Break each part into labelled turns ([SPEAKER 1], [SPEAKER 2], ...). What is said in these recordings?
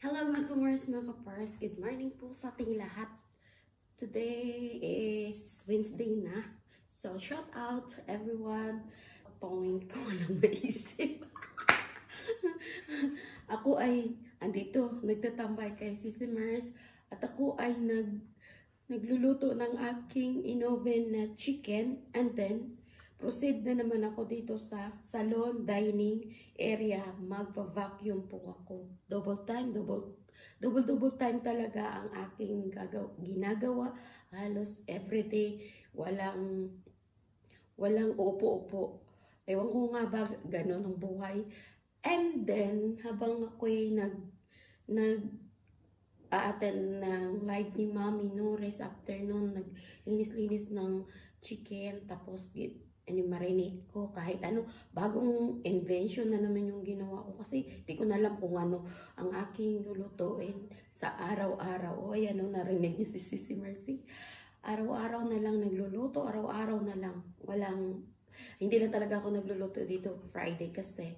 [SPEAKER 1] Hello mga kamars, mga kapars. Good morning po sa ating lahat. Today is Wednesday na. So, shout out everyone. Point ko walang maisip. Ako ay andito, nagtatambay kay Sissy Mars. At ako ay nagluluto ng aking inoven na chicken. And then, proceed na naman ako dito sa salon, dining area. Magpa-vacuum po ako. Double time talaga ang aking ginagawa. Halos everyday. Walang upo-upo. Ewan ko nga ba gano'n ang buhay. And then, habang ako'y nag-a-attend ng live ni Mami Nores afternoon, naglinis-linis ng chicken, tapos marinate ko kahit ano, bagong invention na naman yung ginawa ko kasi di ko na alam kung ano ang aking lulutuin sa araw-araw. O ayan o, narinig niyo si Sissy Mercy. Araw-araw na lang nagluluto, araw-araw na lang. Hindi lang talaga ako nagluluto dito Friday kasi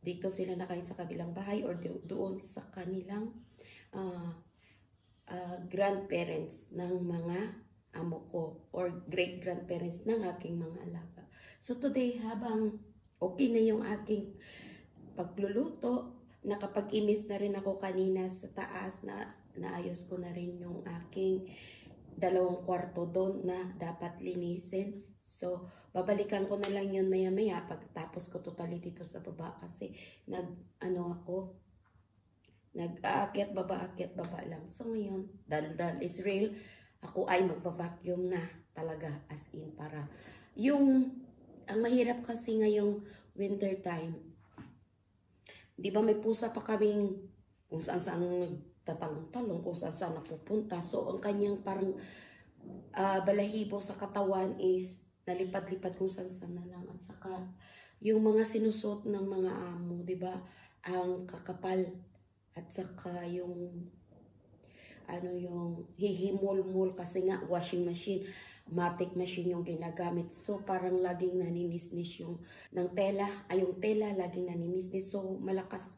[SPEAKER 1] dito sila nakain sa kabilang bahay or doon sa kanilang grandparents ng mga amo ko or great-grandparents ng aking mga alaga. So today, habang okay na yung aking pagluluto, nakapag-imis na rin ako kanina sa taas na naayos ko na rin yung aking 2 kwarto doon na dapat linisin. So, babalikan ko na lang yun maya-maya pagtapos ko totally dito sa baba kasi nag-aakyat baba lang. So ngayon, dal is real. Ako ay magpa-vacuum na talaga as in para ang mahirap kasi ngayong winter time. Di ba may pusa pa kaming kung saan nagtatalong-talong, kung saan napupunta. So ang kanyang parang balahibo sa katawan is nalipad-lipad kung saan na lang. At saka yung mga sinusot ng mga amo, di ba? Ang kakapal at saka yung hihimol-mol kasi nga washing machine, matic machine yung ginagamit. So parang laging naninisnis yung tela laging naninisnis. So malakas.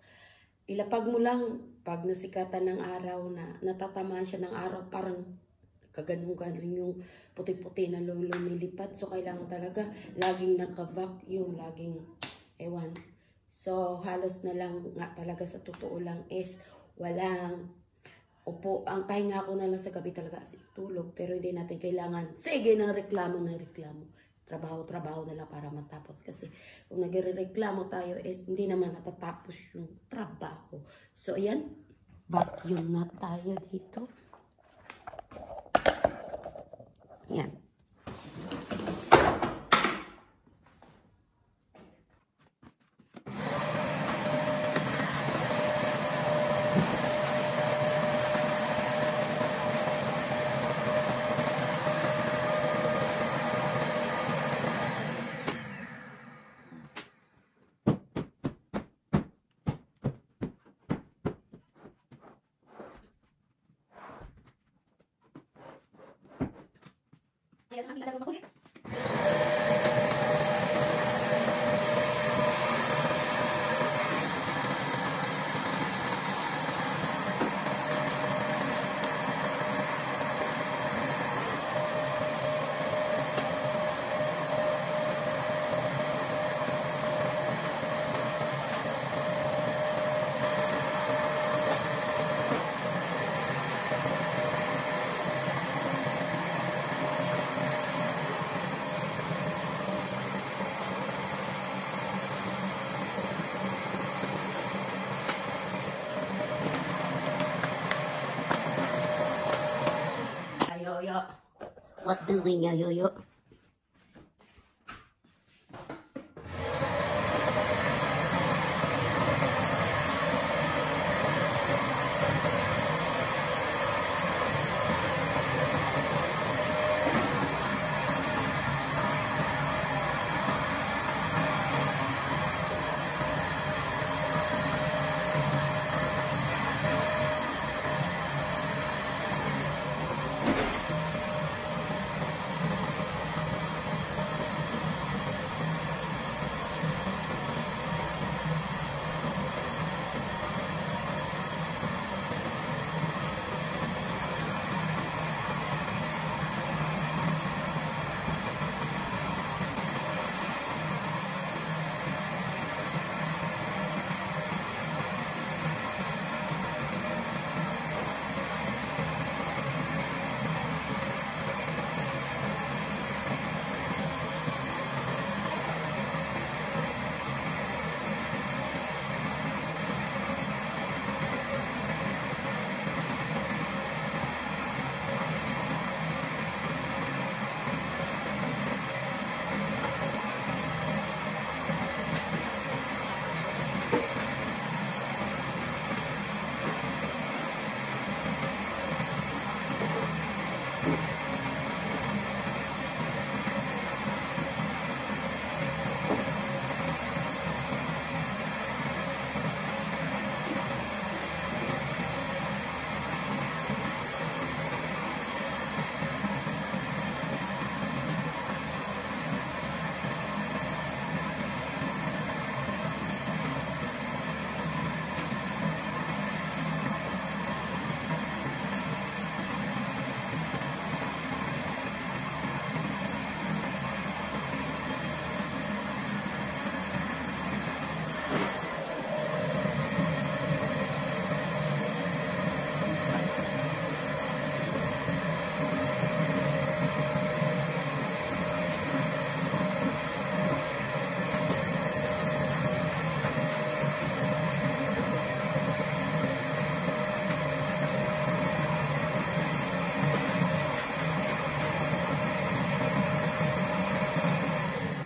[SPEAKER 1] Ilapag mo lang pag nasikatan ng araw na natatamaan siya ng araw, parang kaganon-ganon yung puti-puti na lumilipad. So kailangan talaga laging naka-vacuum, laging ewan. So halos na lang nga talaga sa totoo lang is walang upo. Ang pahinga ko na lang sa gabi talaga kasi tulog. Pero hindi natin kailangan, sige, reklamo. Trabaho na lang para matapos. Kasi kung nagre-reklamo tayo is hindi naman natatapos yung trabaho. So ayan, vacuum na tayo dito. Ayan. Ayan ang ginagawa ko. What doing, Yoyo?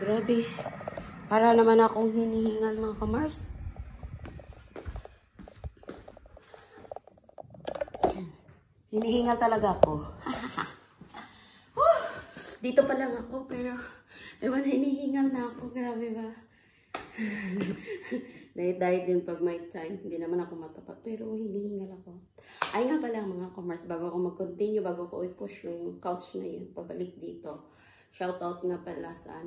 [SPEAKER 1] Grabe. Para naman akong hinihingal mga kamars. Hinihingal talaga ako. Dito pa lang ako, pero ewan, hinihingal na ako. Grabe ba? Dahil din pag may time, hindi naman ako matapat, pero hinihingal ako. Ay nga pala mga commerce, bago ako mag-continue, bago ko i-push yung couch na yun, pabalik dito. Shoutout nga pala sa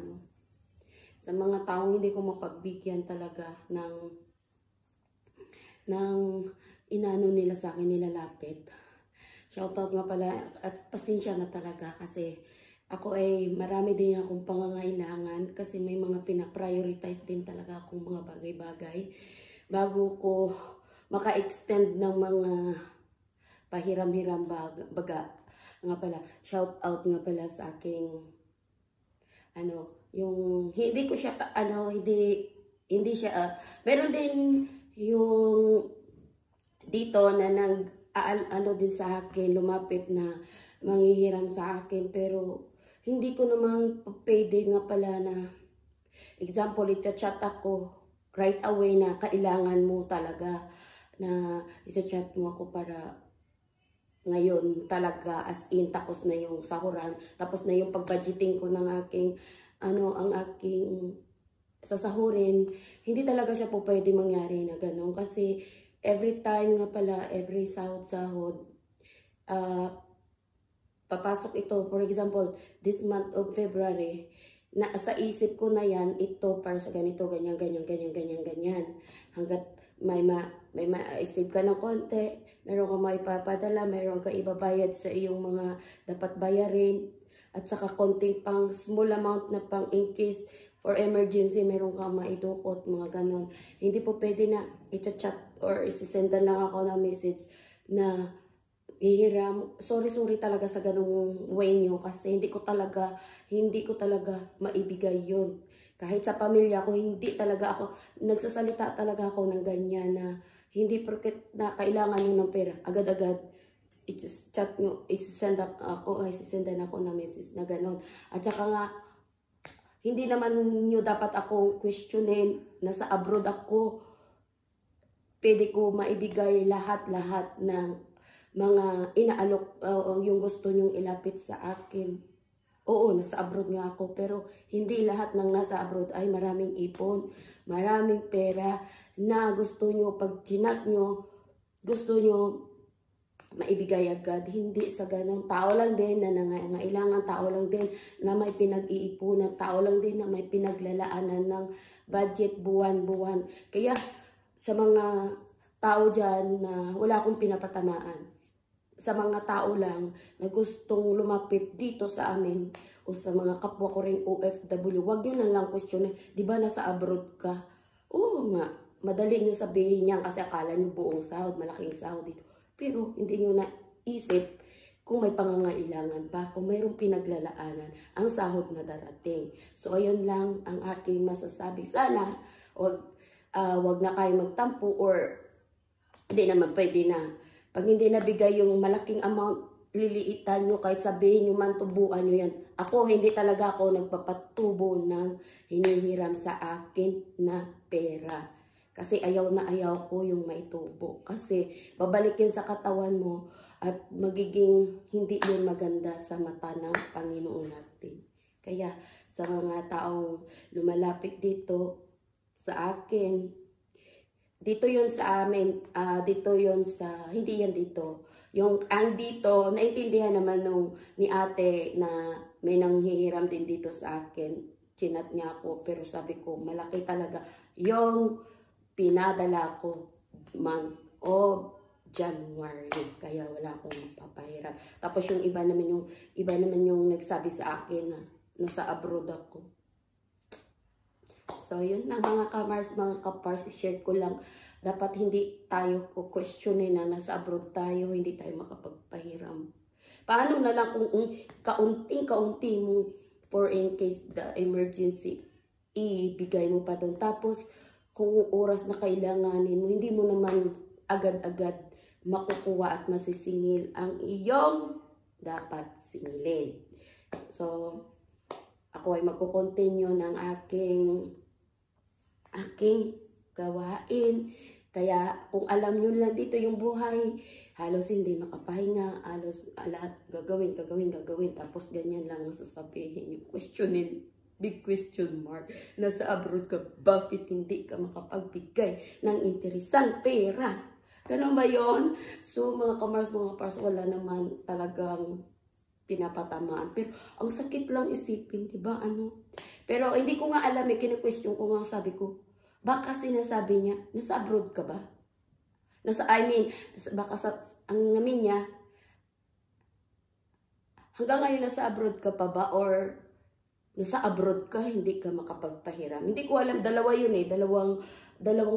[SPEAKER 1] sa mga taong hindi ko mapagbigyan talaga ng inano nila sa akin, nilalapit. Shoutout nga pala at pasensya na talaga kasi ako ay marami din akong pangangailangan kasi may mga pinaprioritize din talaga akong mga bagay-bagay bago ko maka-extend ng mga pahiram-hiram baga. Nga pala, shoutout nga pala sa aking yung hindi ko siya hindi siya meron din yung dito na din sa akin, lumapit na manghihiram sa akin, pero hindi ko naman pwede nga pala na, example, i-chat ako right away na kailangan mo talaga na i-chat mo ako para ngayon talaga as in tapos na yung sahuran, tapos na yung pag-budgeting ko ng aking, ang aking sasahurin. Hindi talaga siya po pwede mangyari na gano'n kasi every time nga pala, every sahod, papasok ito. For example, this month of February, na sa isip ko na yan, ito para sa ganito, ganyan. Hanggat may ma-save ka ng konti, meron ka maipapadala, meron ka ibabayad sa iyong mga dapat bayarin, at saka konting pang small amount na pang in case for emergency, meron kang maidukot, mga ganon. Hindi po pwede na i-chat or isi-senda lang ako ng message na hihiram. Sorry talaga sa ganong way nyo kasi hindi ko talaga maibigay yun. Kahit sa pamilya ko, hindi talaga ako, nagsasalita talaga ako ng ganyan na hindi porket na kailangan nyo ng pera, agad-agad i-chat nyo, isi-sendan ako ng message na ganon. At saka nga, hindi naman nyo dapat akong questionin, nasa abroad ako, pwede ko maibigay lahat ng mga inaalok, yung gusto nyong ilapit sa akin. Oo, nasa abroad nga ako, pero hindi lahat ng nasa abroad ay maraming ipon, maraming pera na gusto nyo, pag chinat nyo, gusto nyo maibigay agad. Hindi sa ganun. Tao lang din na nangailangan, tao lang din na may pinag-iipunan, tao lang din na may pinaglalaanan ng budget buwan-buwan. Kaya sa mga tao dyan na wala akong pinapatamaan, sa mga tao lang na gustong lumapit dito sa amin o sa mga kapwa ko ring OFW, wag nyo na lang questionin, di ba nasa abroad ka? Oo nga, madali nyo sabihin niyan kasi akala nyo buong sahod, malaking sahod dito. Pero hindi nyo naisip kung may pangangailangan pa, kung mayroong pinaglalaanan ang sahod na darating. So ayun lang ang aking masasabi. Sana wag na kayo magtampo or hindi naman pwede na. Pag hindi nabigay yung malaking amount, liliitan nyo kahit sabihin nyo man tubuan nyo yan. Ako, hindi talaga ako nagpapatubo ng hinihiram sa akin na pera. Kasi ayaw na ayaw ko yung may tubo. Kasi babalikin sa katawan mo at magiging hindi yun maganda sa mata ng Panginoon natin. Kaya sa mga taong lumalapit dito sa akin, dito yun sa amin, dito yun sa, hindi yan dito. Yung ang dito, naintindihan naman ni ate na may nanghihiram din dito sa akin. Chinat niya ako, pero sabi ko, malaki talaga. Yung pinadala ko month of January, kaya wala akong mapapahiram. Tapos yung iba naman yung nagsabi sa akin na nasa abroad ako. So yun lang mga kamars, mga kapars, i-share ko lang. Dapat hindi tayo questionin na nasa abroad tayo, hindi tayo makapagpahiram. Paano na lang kung kaunting-kaunti mo for in case the emergency, ibigay mo pa doon. Tapos kung oras na kailanganin mo, hindi mo naman agad-agad makukuha at masisingil ang iyong dapat singilin. So, ako ay magko-continue ng aking gawain. Kaya kung alam nyo lang dito yung buhay, halos hindi makapahinga, halos lahat gagawin. Tapos ganyan lang ang sasabihin yung questionin. Big question mark. Nasa abroad ka, bakit hindi ka makapagbigay ng interesang pera? Ganun ba yun? So mga kamars, mga pars, wala naman talagang pinapatamaan. Pero ang sakit lang isipin, diba? Pero hindi ko nga alam, kinu-question ko nga, sabi ko, baka sinasabi niya, nasa abroad ka ba? Baka ang namin niya, hanggang ngayon nasa abroad ka pa ba? Or nasa abroad ka, hindi ka makapagpahiram. Hindi ko alam, dalawa yun dalawang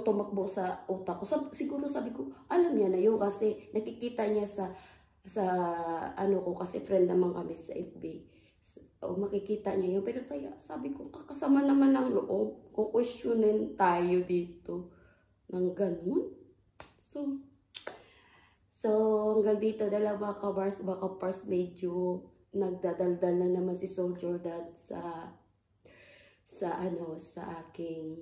[SPEAKER 1] tumakbo sa utak ko. Siguro sabi ko, alam niya na yun kasi nakikita niya sa ko kasi friend naman kami sa FB. O makikita niya yun. Pero kaya sabi ko, kakasama naman ng loob. Kukwestiyonin tayo dito ng ganun. So hanggang dito dalawa baka pars medyo nagdadaldal na naman si Soldier Dad sa aking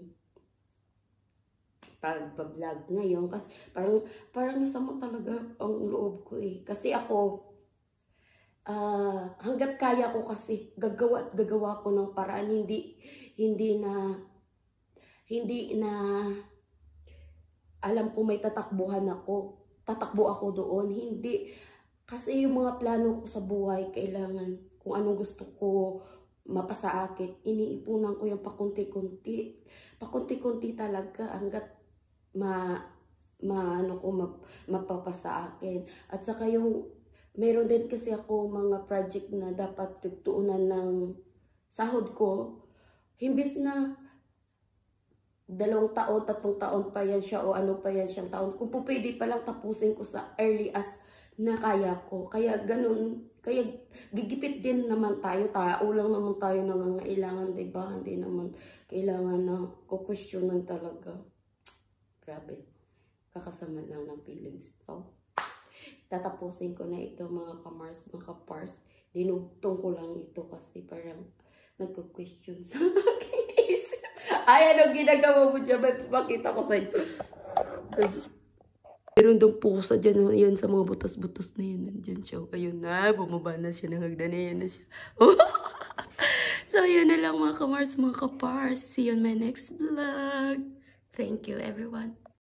[SPEAKER 1] pag-vlog ngayon kasi parang nasama talaga ang loob ko kasi ako hanggat kaya ko kasi gagawa ko ng paraan, hindi na alam ko may tatakbo ako doon, hindi kasi yung mga plano ko sa buhay, kailangan kung anong gusto ko mapasa akin, iniipunan ko yung pakunti-kunti talaga hanggat mapapasa akin. At saka meron din kasi ako mga project na dapat tugtuunan ng sahod ko. Himbis na 2 taon, 3 taon pa yan siya o ano pa yan siyang taon. Kung po pwede palang tapusin ko sa early as na kaya ko. Kaya ganun, kaya gigipit din naman tayo. Tao lang naman tayo nangangailangan, diba? Hindi naman kailangan na kukwestiyonan talaga. Grabe. Kakasama lang ng feelings. So, tatapusin ko na ito mga kamars, mga kapars. Dinugtong ko lang ito kasi parang nagko-question sa aking isip. Ay, ano ginagawa mo dyan? May pakita ko sa'yo. Meron daw pusa dyan. Yan sa mga butas-butas na yan. Nandyan siya. Ayun na. Bumaba na siya ng hagdan. Ayan na siya. So, yun na lang mga kamars, mga kapars. See you on my next vlog. Thank you, everyone.